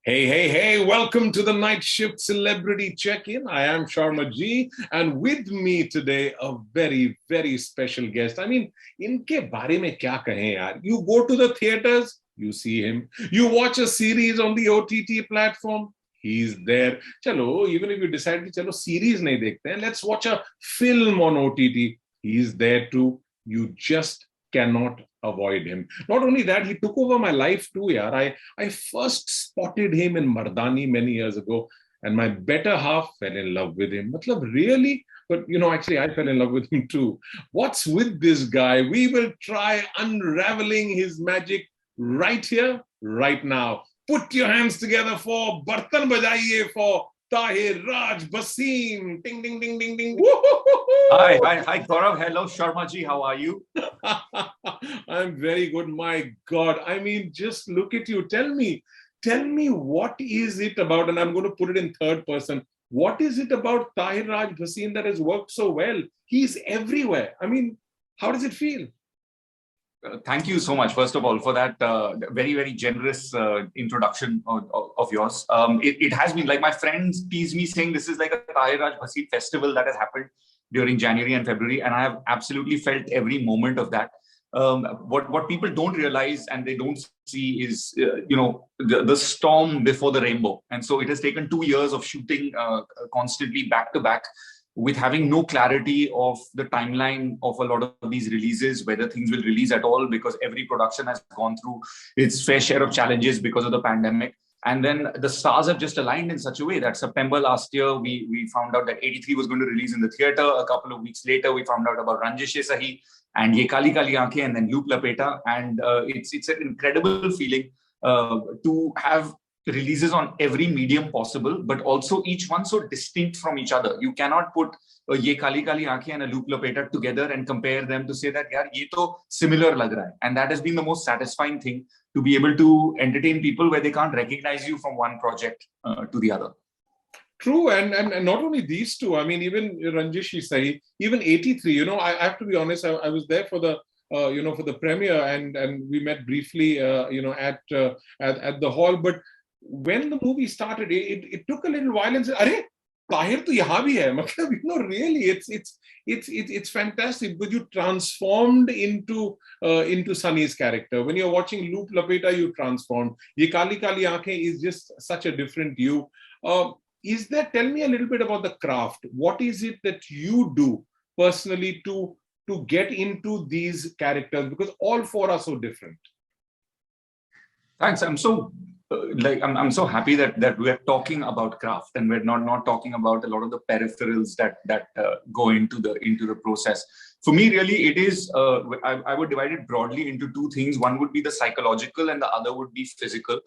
Hey, hey, hey, welcome to the Night Shift Celebrity Check-In. I am SharmaG, and with me today, a very, very special guest. I mean, इनके बारे में क्या कहें यार? You go to the theaters, you see him. You watch a series on the OTT platform, he's there. चलो, even if you decide कि चलो series नहीं देखते हैं, let's watch a film on OTT. He's there too. You just cannot avoid him. Not only that, he took over my life too, yaar. I first spotted him in Mardaani many years ago, and my better half fell in love with him. Matlab, really? But actually, I fell in love with him too. What's with this guy? We will try unraveling his magic right here, right now. Put your hands together for Bartan Bajaiye for Tahir Raj Bhasin. Ding, ding, ding, ding, ding. Hi, Gaurav. Hello, SharmaG. How are you? I'm very good. My God. I mean, just look at you. Tell me what is it about, and I'm going to put it in third person. What is it about Tahir Raj Bhasin that has worked so well? He's everywhere. I mean, how does it feel? Thank you so much, first of all, for that very, very generous introduction of yours. It has been, like, my friends tease me saying this is like a Tahir Raj Bhasin festival that has happened during January and February, and I have absolutely felt every moment of that. What people don't realize and they don't see is, the storm before the rainbow. And so it has taken 2 years of shooting constantly back to back, with having no clarity of the timeline of a lot of these releases, whether things will release at all, because every production has gone through its fair share of challenges because of the pandemic. And then the stars have just aligned in such a way that September last year, we found out that 83 was going to release in the theater. A couple of weeks later, we found out about Ranjish Sahi and Ye Kali Kali Aankhein, and then Loop Lapeta. And it's an incredible feeling to have releases on every medium possible, but also each one so distinct from each other. You cannot put a Ye Kali Kali Aankhein and a Loop Lapeta together and compare them to say that, yaar, ye to similar lag raha hai. And that has been the most satisfying thing, to be able to entertain people where they can't recognize you from one project to the other. True, and not only these two. I mean, even Ranjish Sahi, even 83. I have to be honest. I was there for the for the premiere, and we met briefly at the hall. But when the movie started, it took a little while and said, "Arey, Tahir to yahan bhi hai." Matlab, really, it's fantastic, because you transformed into Sunny's character. When you're watching Loop Lapeta, you transformed. Ye Kali Kali Aankhein is just such a different you. Tell me a little bit about the craft. What is it that you do personally to get into these characters? Because all four are so different. Thanks. I'm so happy that we're talking about craft, and we're not talking about a lot of the peripherals that go into the process. For me, really, it is, I would divide it broadly into two things. One would be the psychological and the other would be physical.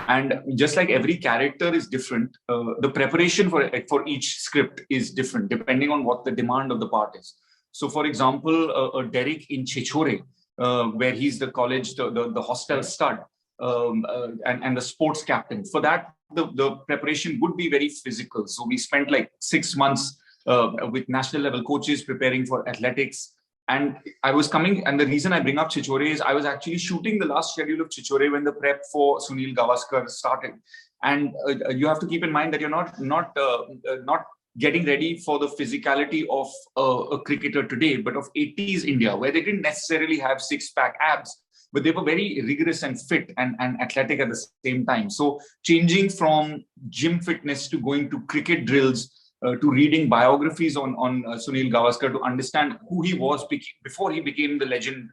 And just like every character is different, the preparation for each script is different, depending on what the demand of the part is. So, for example, Derek in Chhichhore, where he's the college, the hostel stud, and the sports captain. For that, the preparation would be very physical. So we spent like 6 months with national level coaches preparing for athletics. And and the reason I bring up Chhichhore is I was actually shooting the last schedule of Chhichhore when the prep for Sunil Gavaskar started. And you have to keep in mind that you're not getting ready for the physicality of a cricketer today, but of 80s India, where they didn't necessarily have six-pack abs, but they were very rigorous and fit and athletic at the same time. So changing from gym fitness to going to cricket drills, to reading biographies on Sunil Gavaskar to understand who he was before he became the legend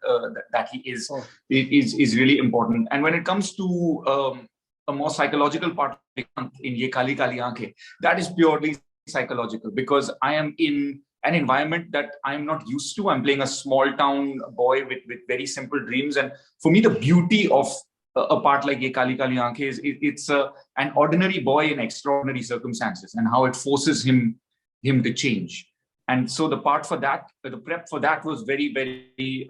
that he is really important. And when it comes to a more psychological part in Ye Kali Kali Aankhein, that is purely psychological, because I am in an environment that I'm not used to. I'm playing a small town boy with very simple dreams. And for me, the beauty of a part like Ye Kali Kali Aankhein is it's an ordinary boy in extraordinary circumstances, and how it forces him to change. And so the prep for that was very, very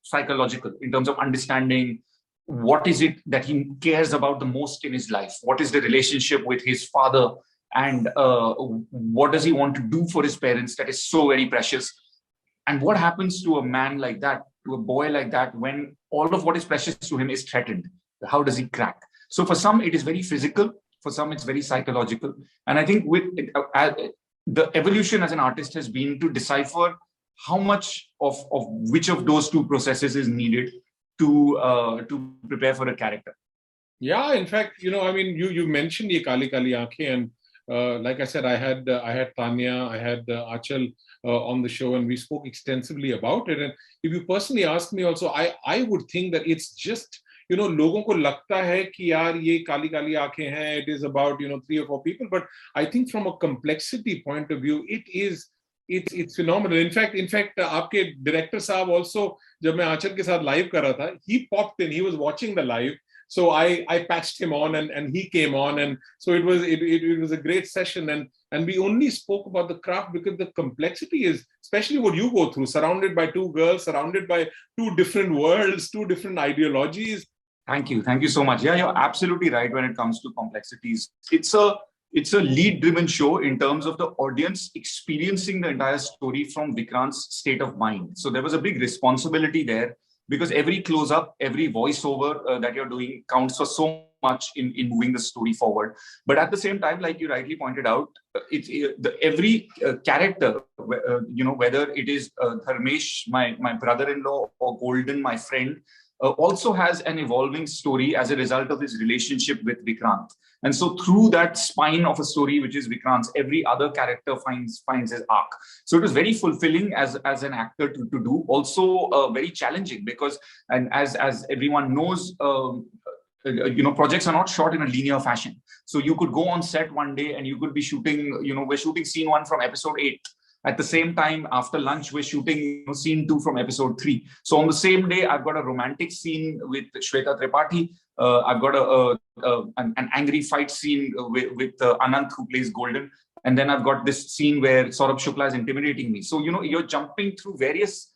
psychological, in terms of understanding what is it that he cares about the most in his life. What is the relationship with his father? And what does he want to do for his parents that is so very precious? And what happens to a man like that, to a boy like that, when all of what is precious to him is threatened? How does he crack? So for some, it is very physical. For some, it's very psychological. And I think with the evolution as an artist has been to decipher how much of which of those two processes is needed to prepare for a character. Yeah, in fact, I mean, you mentioned ye Kali Kali Aankhein, and like I said, I had Tanya, I had Achal on the show, and we spoke extensively about it. And if you personally ask me, also, I would think that it's just लोगों को लगता है कि यार ये काली काली आंखें हैं. It is about 3 or 4 people, but I think from a complexity point of view, it's phenomenal. In fact, आपके director साहब also, जब मैं आंचल के साथ live कर रहा था, he popped in. He was watching the live. So I patched him on and he came on, and so it was a great session, and we only spoke about the craft because the complexity is, especially what you go through, surrounded by 2 girls, surrounded by 2 different worlds, 2 different ideologies. Thank you so much. Yeah, you're absolutely right when it comes to complexities. It's a lead-driven show in terms of the audience experiencing the entire story from Vikrant's state of mind. So there was a big responsibility there, because every close-up, every voiceover that you're doing counts for so much in moving the story forward. But at the same time, like you rightly pointed out, every character, whether it is Dharmesh, my brother-in-law, or Golden, my friend, also has an evolving story as a result of his relationship with Vikrant. And so through that spine of a story, which is Vikrant's, every other character finds his arc. So it was very fulfilling as an actor to do. Also very challenging, because, and as everyone knows, projects are not shot in a linear fashion. So you could go on set one day and you could be shooting, we're shooting scene 1 from episode 8. At the same time, after lunch, we're shooting scene 2 from episode 3. So on the same day, I've got a romantic scene with Shweta Tripathi. I've got an angry fight scene with Anant, who plays Golden. And then I've got this scene where Saurabh Shukla is intimidating me. So, you're jumping through various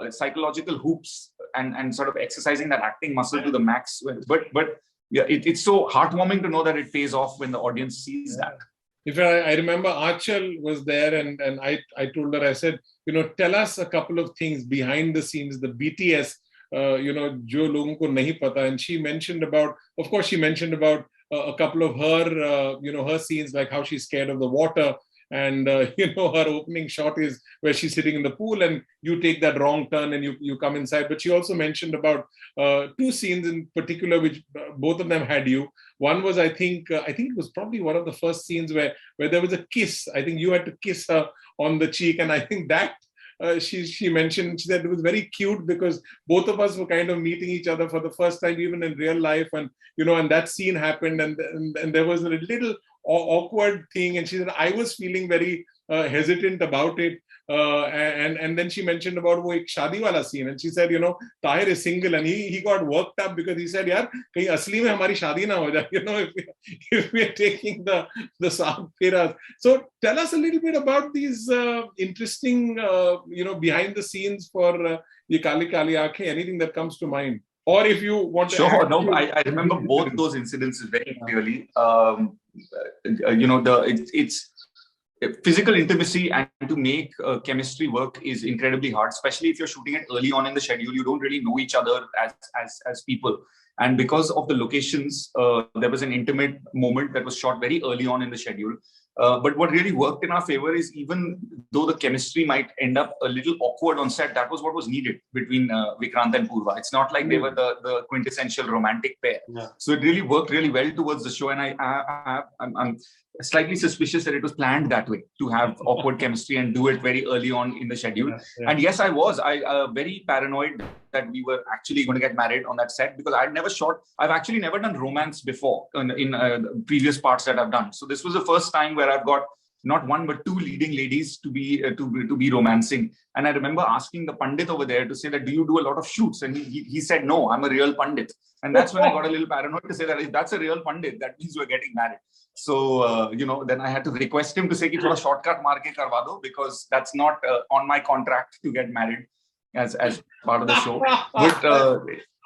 psychological hoops and sort of exercising that acting muscle to the max. But yeah, it's so heartwarming to know that it pays off when the audience sees that. If I remember, Achal was there, and I told her, I said, tell us a couple of things behind the scenes, the BTS, jo logon ko nahi pata. And she mentioned about, of course, a couple of her, her scenes, like how she's scared of the water. And, her opening shot is where she's sitting in the pool and you take that wrong turn and you come inside. But she also mentioned about 2 scenes in particular, which both of them had you. One was, I think it was probably one of the first scenes where there was a kiss. I think you had to kiss her on the cheek. And I think that she mentioned, she said it was very cute because both of us were kind of meeting each other for the first time, even in real life. And, and that scene happened and there was a little awkward thing, and she said I was feeling very hesitant about it, and then she mentioned about wo ek shaadi wala scene, and she said Tahir is single, and he got worked up because he said yaar kahin asli mein hamari shaadi na ho jaye, if we are taking the saab feras. So tell us a little bit about these interesting behind the scenes for ye Kali Kali Aankhein, anything that comes to mind. Or if you want to... Sure, no, I remember both those incidents very clearly. It's physical intimacy, and to make chemistry work is incredibly hard, especially if you're shooting it early on in the schedule. You don't really know each other as people. And because of the locations, there was an intimate moment that was shot very early on in the schedule. But what really worked in our favor is, even though the chemistry might end up a little awkward on set, that was what was needed between Vikrant and Purva. It's not like they were the quintessential romantic pair. Yeah. So it really worked really well towards the show. And I'm slightly suspicious that it was planned that way, to have awkward chemistry and do it very early on in the schedule. Yeah. And yes, I was very paranoid that we were actually going to get married on that set, because I've actually never done romance before in previous parts that I've done. So this was the first time where I've got not 1 but 2 leading ladies to be romancing. And I remember asking the Pandit over there to say that, do you do a lot of shoots? And he said, no, I'm a real Pandit. And that's when I got a little paranoid to say that if that's a real Pandit, that means we're getting married. So, then I had to request him to say, ki thoda shortcut maar ke karwa do, because that's not on my contract to get married as part of the show. But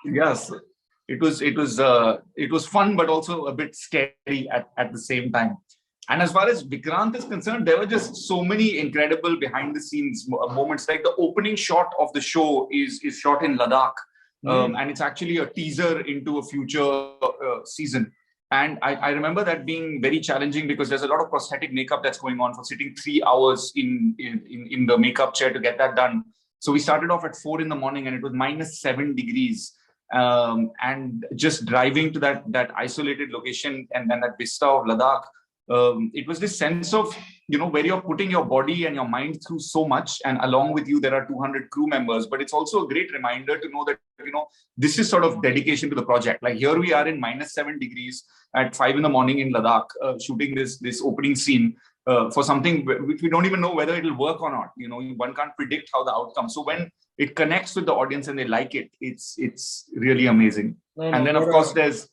yes, it was fun, but also a bit scary at the same time. And as far as Vikrant is concerned, there were just so many incredible behind the scenes moments. Like the opening shot of the show is shot in Ladakh. And it's actually a teaser into a future season. And I remember that being very challenging because there's a lot of prosthetic makeup that's going on for sitting 3 hours in the makeup chair to get that done. So we started off at 4 in the morning and it was -7 degrees. And just driving to that isolated location and that vista of Ladakh, it was this sense of, where you're putting your body and your mind through so much, and along with you there are 200 crew members. But it's also a great reminder to know that this is sort of dedication to the project. Like here we are in -7 degrees at 5 in the morning in Ladakh, shooting this opening scene for something which we don't even know whether it'll work or not. One can't predict how the outcome. So when it connects with the audience and they like it, it's really amazing. And then of course there's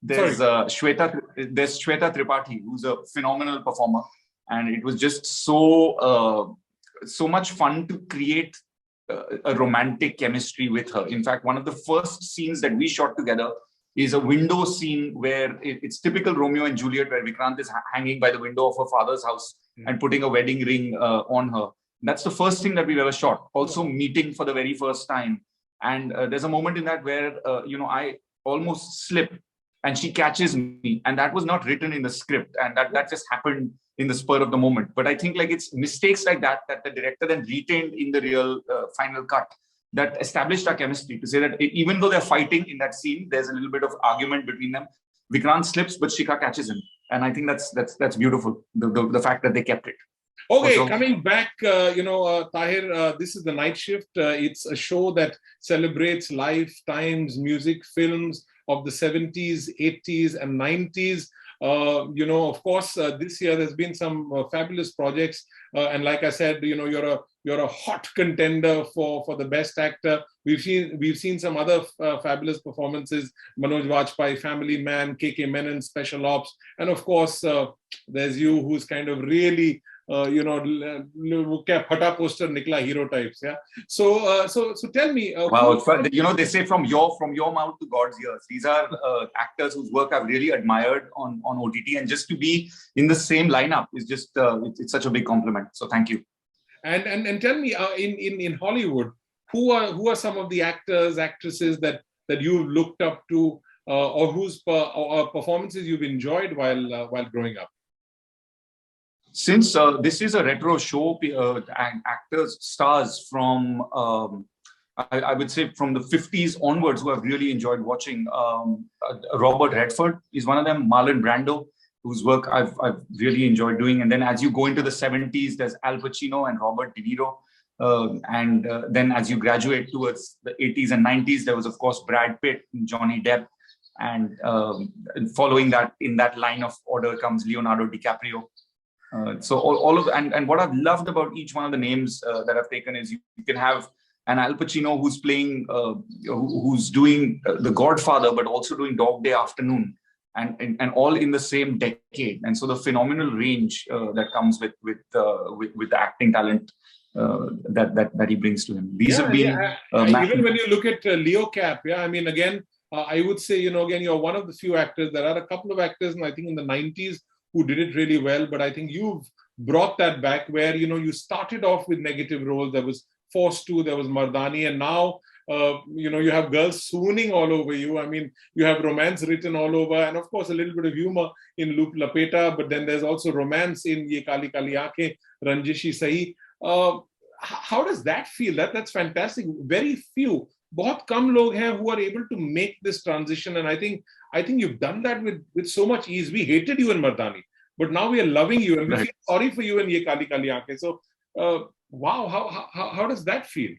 Shweta Tripathi, who's a phenomenal performer, and it was just so much fun to create a romantic chemistry with her. In fact, one of the first scenes that we shot together is a window scene where it's typical Romeo and Juliet, where Vikrant is hanging by the window of her father's house and putting a wedding ring on her. That's the first thing that we've ever shot. Also meeting for the very first time. And there's a moment in that where, I almost slip and she catches me. And that was not written in the script. And that just happened in the spur of the moment. But I think it's mistakes like that the director then retained in the real final cut that established our chemistry, to say that even though they're fighting in that scene, there's a little bit of argument between them. Vikrant slips, but Shikha catches him. And I think that's beautiful, the fact that they kept it. Okay, coming back, Tahir, this is The Night Shift. It's a show that celebrates life, times, music, films of the 70s, 80s, and 90s. Of course, this year there's been some fabulous projects. And like I said, you're a hot contender for the best actor. We've seen some other fabulous performances: Manoj Vajpayee, Family Man, KK Menon, Special Ops, and of course there's you, who's kind of really phata poster nikla hero types. Yeah. So tell me. Wow, they say from your mouth to God's ears. These are actors whose work I've really admired on OTT, and just to be in the same lineup is just it's such a big compliment. So thank you. And tell me, in Hollywood, who are some of the actors, actresses that you've looked up to, or whose performances you've enjoyed while growing up? Since this is a retro show, actors, stars from, I would say from the 50s onwards, who I've really enjoyed watching. Robert Redford is one of them. Marlon Brando, whose work I've really enjoyed doing. And then as you go into the 70s, there's Al Pacino and Robert De Niro. And then as you graduate towards the 80s and 90s, there was, of course, Brad Pitt and Johnny Depp. And following that, in that line of order comes Leonardo DiCaprio. So all of and what I've loved about each one of the names that I've taken is you can have an Al Pacino who's playing, who's doing The Godfather, but also doing Dog Day Afternoon, and all in the same decade. And so the phenomenal range that comes with the acting talent that he brings to him. These have been even when you look at Leo Cap. Yeah, I mean, again, I would say again, you're one of the few actors. There are a couple of actors, and I think in the 90s. Who did it really well, but I think you've brought that back where, you started off with negative roles. There was Force 2, there was Mardaani, and now, you have girls swooning all over you. I mean, you have romance written all over, and of course, a little bit of humor in Loop Lapeta, but then there's also romance in Ye Kali Kali Aankhein, Ranjishi Sahi. How does that feel? That's fantastic. Very few, बहुत कम लोग हैं who are able to make this transition, and I think you've done that with so much ease. We hated you in Mardaani, but now we are loving you, and we feel sorry for you in Ye Kali Kali Aankhein. So, wow, how does that feel?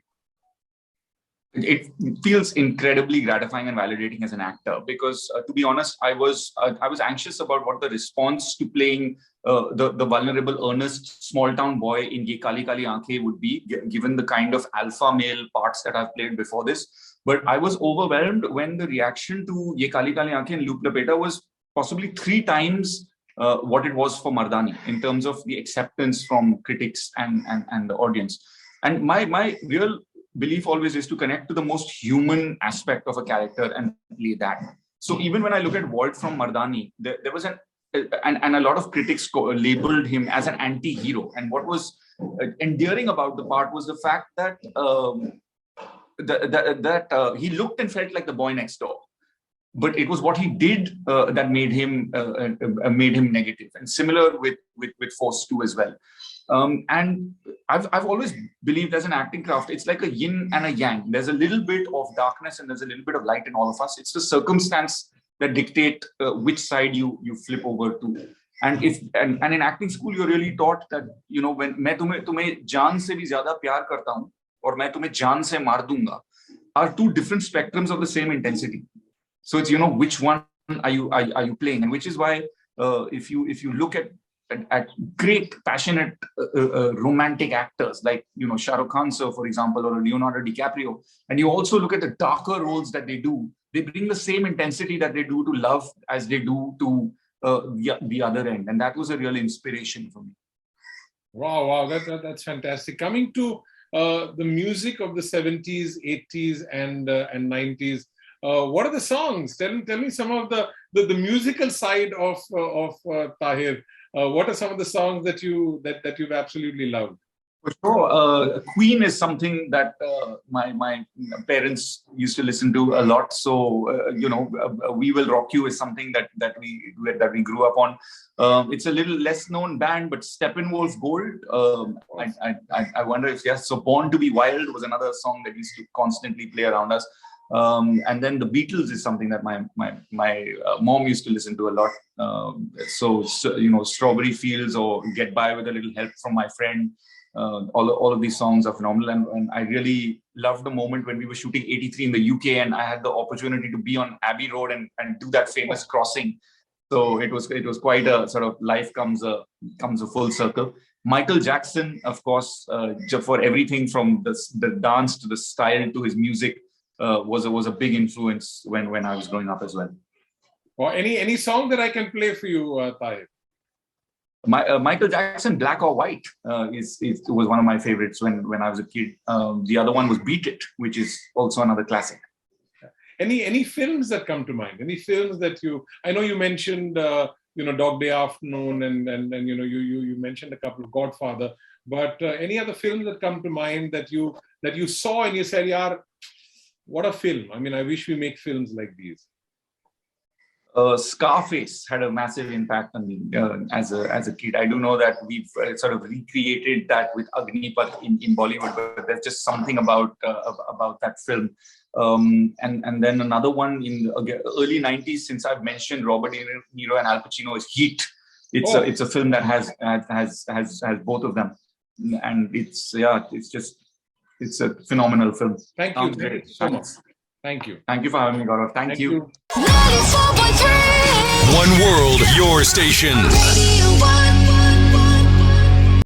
It feels incredibly gratifying and validating as an actor, because to be honest, I was anxious about what the response to playing the vulnerable, earnest, small town boy in Ye Kali Kali Aankhein would be, given the kind of alpha male parts that I've played before this. But I was overwhelmed when the reaction to Ye Kali Kali Aankhein and Loop Lapeta was possibly 3 times what it was for Mardaani in terms of the acceptance from critics and the audience. And my real belief always is to connect to the most human aspect of a character and play that. So even when I look at Walt from Mardaani, there was and a lot of critics labeled him as an anti-hero. And what was endearing about the part was the fact that he looked and felt like the boy next door. but it was what he did that made him negative. And similar with Force 2 as well. And I've always believed as an acting craft, it's like a yin and a yang. There's a little bit of darkness and there's a little bit of light in all of us. It's the circumstance that dictate which side you flip over to. And in acting school, you're really taught that, you know, when मैं तुम्हें जान से भी ज़्यादा प्यार करता हूँ और मैं तुम्हें जान से मार दूँगा, are two different spectrums of the same intensity. So it's, you know, which one are you playing, and which is why if you look at great passionate romantic actors like, you know, Shah Rukh Khan sir, for example, or Leonardo DiCaprio, and you also look at the darker roles that they do, they bring the same intensity that they do to love as they do to the other end, and that was a real inspiration for me. Wow, that's fantastic. Coming to the music of the 70s, 80s, and 90s. What are the songs? Tell me some of the musical side of Tahir. What are some of the songs that you've absolutely loved? For sure, Queen is something that my parents used to listen to a lot. So you know, "We Will Rock You" is something that we grew up on. It's a little less known band, but Steppenwolf Gold. I wonder if yes. So "Born to Be Wild" was another song that used to constantly play around us. And then the Beatles is something that my mom used to listen to a lot. So you know, "Strawberry Fields" or "Get By with a Little Help from My Friend." All of these songs are phenomenal, and I really loved the moment when we were shooting 83 in the UK, and I had the opportunity to be on Abbey Road and do that famous crossing. So it was quite a sort of life comes a full circle. Michael Jackson, of course, for everything from the dance to the style to his music, was a big influence when I was growing up as well. Or any song that I can play for you, Tahir? Michael Jackson, "Black or White," was one of my favorites when I was a kid. The other one was "Beat It," which is also another classic. Any films that come to mind? Any films that I know you mentioned, you know, Dog Day Afternoon, and you know, you mentioned a couple of Godfather, but any other films that come to mind that you saw and you said, "Yeah, what a film! I mean, I wish we make films like these." Scarface had a massive impact on me as a kid. I do know that we've sort of recreated that with Agnipath in Bollywood, but there's just something about that film. And then another one in the early 90s, since I've mentioned Robert De Niro and Al Pacino, is Heat. It's a film that has both of them, and it's a phenomenal film. Thank you. Thank you so much. Thank you. Thank you for having me, Gaurav. Thank you. One world, your station. Radio 1.